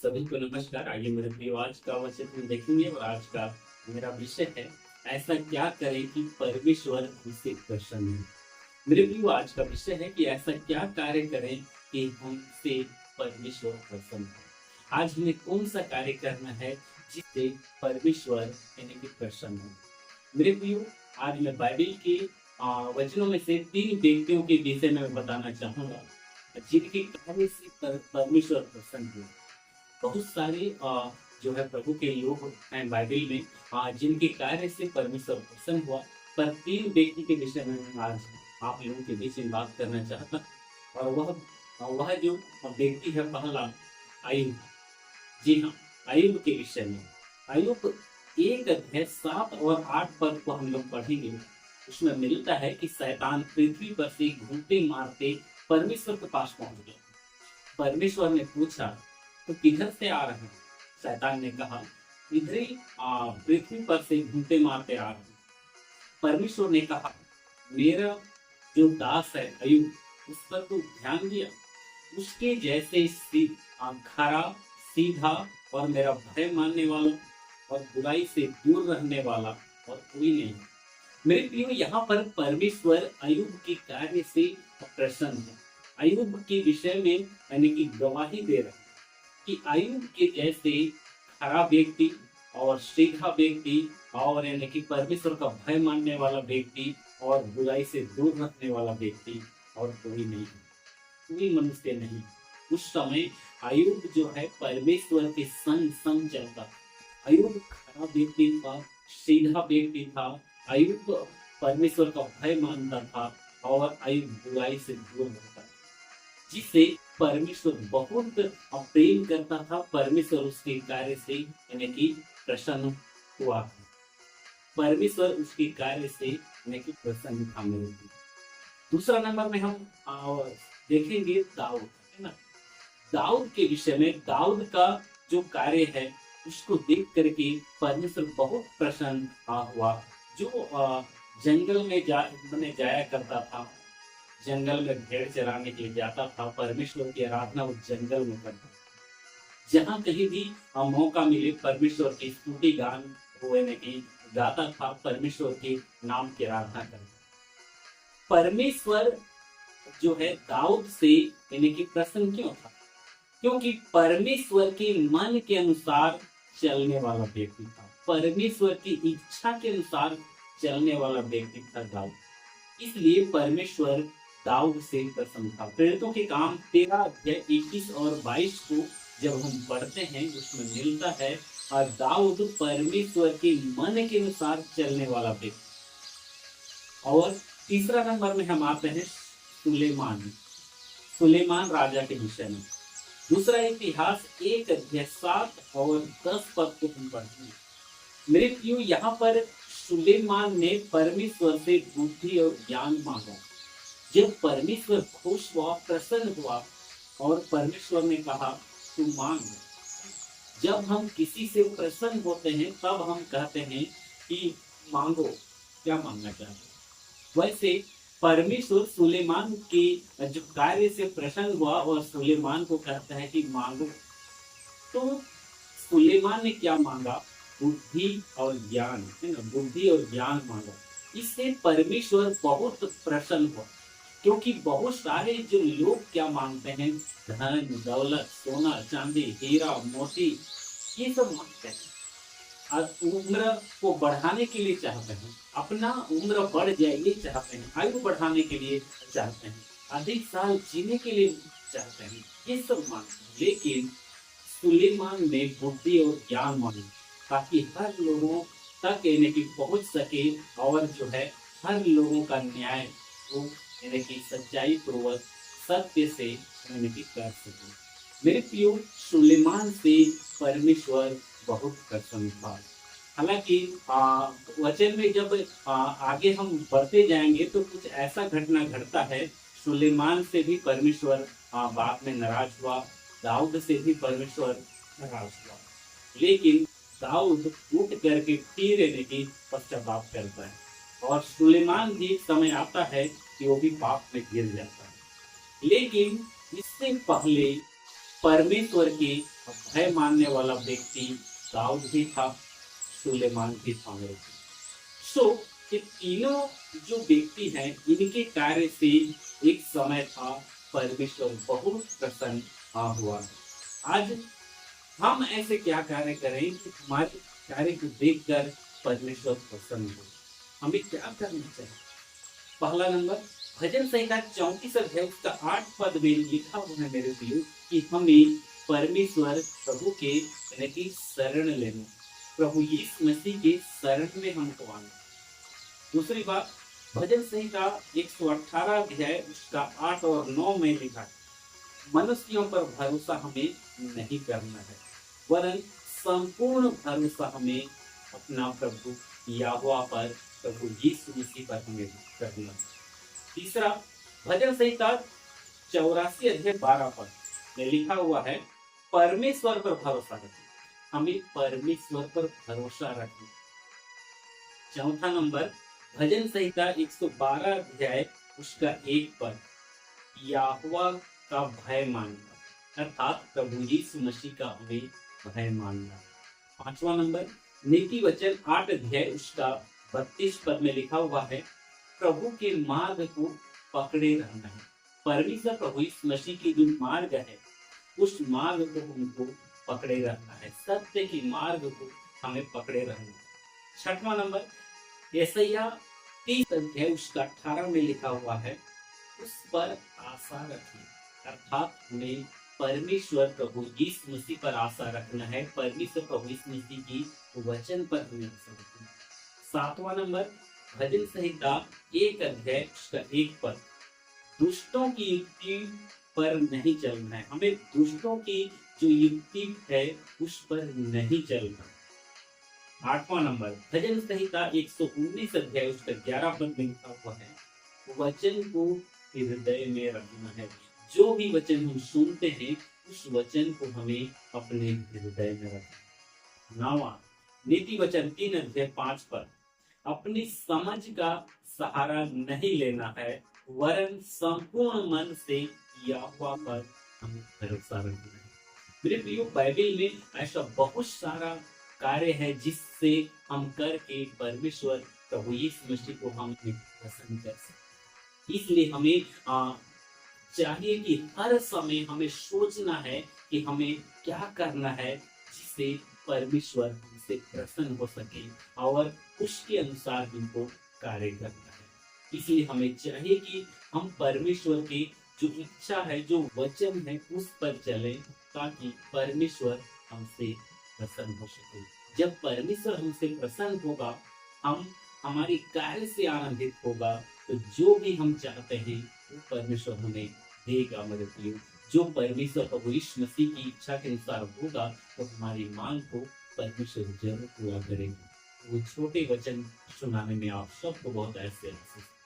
सभी को नमस्कार। आइए मेरे प्रिय आज का वचन हम देखेंगे और आज का मेरा विषय है ऐसा क्या करें कि परमेश्वर हमसे प्रसन्न हो। मेरे प्रिय आज का विषय है कि ऐसा क्या कार्य करें कि हमसे परमेश्वर प्रसन्न हो। आज हमें कौन सा कार्य करना है जिससे परमेश्वर यानी कि प्रसन्न हो। मेरे प्रियो आज मैं बाइबल के वचनों में से 3 व्यक्तियों के विषय में बताना चाहूँगा जिनके कार्य से परमेश्वर प्रसन्न हुआ। बहुत सारे जो है प्रभु के लोग हैं बाइबल में जिनके कार्य से परमेश्वर प्रसन्न हुआ। पर 3 व्यक्ति के विषय में मैं आज आप लोगों के बीच में बात करना चाहता हूँ। और वह जो व्यक्ति है पहला अय्यूब। जी हाँ, अय्यूब के विषय में। अय्यूब 1 अध्याय 7 और 8 पद को हम लोग पढ़ेंगे। उसमें मिलता है कि शैतान पृथ्वी पर से घूमते मारते परमेश्वर के पास पहुंच गया। परमेश्वर ने पूछा तो किधर से आ रहे हैं? शैतान ने कहा इधर ही पृथ्वी पर से घूमते मारते आ रहे हैं। परमेश्वर ने कहा मेरा जो दास है अय्यूब उस पर तो ध्यान दिया, उसके जैसे खरा सीधा और मेरा भय मानने वाला और बुराई से दूर रहने वाला और कोई नहीं। मेरे प्रियो यहाँ पर परमेश्वर अय्यूब के कार्य से प्रसन्न है। अय्यूब के विषय में यानी कि गवाही दे रहे हैं कि अय्यूब के जैसे खराब व्यक्ति और सीधा व्यक्ति और यानी कि परमेश्वर का भय मानने वाला व्यक्ति और बुराई से दूर रखने वाला व्यक्ति और कोई नहीं, कोई मनुष्य नहीं। उस समय अय्यूब जो है परमेश्वर के संग संग चलता था। अय्यूब खराब व्यक्ति था, सीधा व्यक्ति था। अय्यूब परमेश्वर का भय मानता था और अय्यूब बुराई से दूर रहता था, जिसे परमेश्वर बहुत प्रेम करता था। परमेश्वर उसके कार्य से यानी कि प्रसन्न हुआ। परमेश्वर उसके कार्य से यानी कि प्रसन्न था। मेरे दूसरा नंबर में हम देखेंगे दाऊद, है ना। दाऊद के विषय में दाऊद का जो कार्य है उसको देख करके परमेश्वर बहुत प्रसन्न हुआ। जो जंगल में जाया करता था, जंगल में भेड़ चराने के लिए जाता था, परमेश्वर की आराधना उस जंगल में करता था। जहाँ कहीं भी मौका मिले परमेश्वर की स्तुति गान यानी कि गाता था, परमेश्वर के नाम की आराधना करता। परमेश्वर जो है दाऊद से यानी कि प्रसन्न क्यों था? क्योंकि परमेश्वर के मन के अनुसार चलने वाला व्यक्ति था। परमेश्वर की इच्छा के अनुसार चलने वाला व्यक्ति था दाऊद, इसलिए परमेश्वर दाऊद से प्रसन्न था। प्रेरितों के काम 13 अध्याय 21 और 22 को जब हम पढ़ते हैं उसमें मिलता है और दाऊद परमेश्वर के मन के अनुसार चलने वाला व्यक्ति। और तीसरा नंबर में हम आते हैं सुलेमान राजा के विषय में। दूसरा इतिहास 1 अध्याय 7 और 10 पद को हम पढ़ते हैं। मेरे प्रियो यहाँ पर सुलेमान ने परमेश्वर से बुद्धि और ज्ञान मांगा। जब परमेश्वर खुश हुआ, प्रसन्न हुआ और परमेश्वर ने कहा तू मांग। जब हम किसी से प्रसन्न होते हैं तब हम कहते हैं कि मांगो, क्या मांगना चाहते हैं। वैसे परमेश्वर सुलेमान के जो कार्य से प्रसन्न हुआ और सुलेमान को कहता है कि मांगो। तो सुलेमान ने क्या मांगा? बुद्धि और ज्ञान, है ना। बुद्धि और ज्ञान मांगा। इससे परमेश्वर बहुत प्रसन्न हुआ, क्योंकि बहुत सारे जो लोग क्या मांगते हैं? धन दौलत, सोना चांदी, हीरा मोती, ये सब मांगते हैं। और उम्र को बढ़ाने के लिए चाहते हैं, अपना उम्र बढ़ जाए ये चाहते हैं, आयु बढ़ाने के लिए चाहते हैं, अधिक साल जीने के लिए चाहते हैं, ये सब मांगते हैं। लेकिन सुलेमान ने बुद्धि और ज्ञान मांगी ताकि हर लोगों तक यानी कि पहुंच सके और जो है हर लोगों का न्याय वो यानी कि सच्चाई पूर्वक सत्य से यानी कि कर सके। मेरे प्रियो सुलेमान से परमेश्वर बहुत प्रसन्न था। हालांकि वचन में जब आगे हम बढ़ते जाएंगे तो कुछ ऐसा घटना घटता है। सुलेमान से भी परमेश्वर बाद में नाराज हुआ, दाऊद से भी परमेश्वर नाराज हुआ। लेकिन दाऊद उठ करके फिर यानी कि पश्चाताप करता है और सुलेमान भी समय आता है कि वो भी पाप में गिर जाता है। लेकिन इससे पहले परमेश्वर के भय मानने वाला व्यक्ति दाऊद भी था, सुलेमान भी था मेरे भाई। सो ये तीनों जो व्यक्ति हैं, इनके कार्य से एक समय था परमेश्वर बहुत प्रसन्न हुआ। आज हम ऐसे क्या कार्य करें कि हमारे कार्य को देखकर परमेश्वर प्रसन्न हो। हमें क्या करना चाहिए? पहला नंबर, भजन संहिता 34 अध्याय उसका 8 पद में लिखा हुआ है मेरे प्रियो कि हमें परमेश्वर प्रभु के यानी कि शरण लेना, प्रभु यीशु मसीह के शरण में हमको आना। दूसरी बात, भजन संहिता 118 अध्याय उसका 8 और 9 में लिखा है, मनुष्यों पर भरोसा हमें नहीं करना है, वरन संपूर्ण भरोसा हमें अपना प्रभु यहोवा पर, प्रभु यीशु मसीह पर हमें करना। तीसरा, भजन संहिता 84 अध्याय 12 पद में लिखा हुआ है, परमेश्वर पर भरोसा रखें। हमें परमेश्वर पर भरोसा रखें। चौथा नंबर, भजन संहिता 112 अध्याय उसका 1 पद, यहोवा का भय मानना, अर्थात प्रभु यीशु मसीह का हमें भय मानना। पांचवा नंबर, नीति वचन 8 अध्याय उसका 32 पद में लिखा हुआ है, प्रभु के मार्ग को पकड़े रहना है। परमेश्वर प्रभु यीशु मसीह की जो मार्ग है, उस मार्ग को हमको पकड़े रहना है, सत्य की मार्ग को हमें पकड़े रहना है। छठवां नंबर, यशायाह 30 अध्याय उसका 18 में लिखा हुआ है, उस पर आशा रखिए, अर्थात हमें परमेश्वर प्रभु यीशु मसीह पर आशा रखना है, परमेश्वर प्रभु यीशु मसीह की वचन पर हमें आशा रखना है। सातवां नंबर, भजन संहिता 1 अध्याय उसका 1 पद, दुष्टों की युक्ति पर नहीं चलना है। हमें दुष्टों की जो युक्ति है उस पर नहीं चलना। आठवां नंबर, भजन संहिता 119 अध्याय उसका 11 पद में लिखा हुआ है, वचन को हृदय में रखना है। जो भी वचन हम सुनते हैं उस वचन को हमें अपने हृदय में रखना। नौवां, नीति वचन 3 अध्याय 5 पद, अपनी समझ का सहारा नहीं लेना है, वरन संपूर्ण मन से यहोवा पर हमें भरोसा रखना है। मेरे प्रियो, बाइबल में ऐसा बहुत सारा कार्य है जिससे हम करके परमेश्वर प्रभु यीशु मसीह को हम पसंद कर सकते। इसलिए हमें चाहिए कि हर समय हमें सोचना है कि हमें क्या करना है जिससे परमेश्वर हमसे प्रसन्न हो सके और उसके अनुसार हमको कार्य करना है। इसलिए हमें चाहिए कि हम परमेश्वर की जो इच्छा है, जो वचन है, उस पर चलें ताकि परमेश्वर हमसे प्रसन्न हो सके। जब परमेश्वर हमसे प्रसन्न होगा, हम हमारी कार्य से आनंदित होगा, तो जो भी हम चाहते हैं वो परमेश्वर हमें देगा। मेरे प्रियो, जो परमेश्वर प्रभु यीशु मसीह की इच्छा के अनुसार होगा तो हमारी मांग को परमेश्वर जरूर पूरा करेगा। वो छोटे वचन सुनाने में आप सबको बहुत ऐसे आशीष।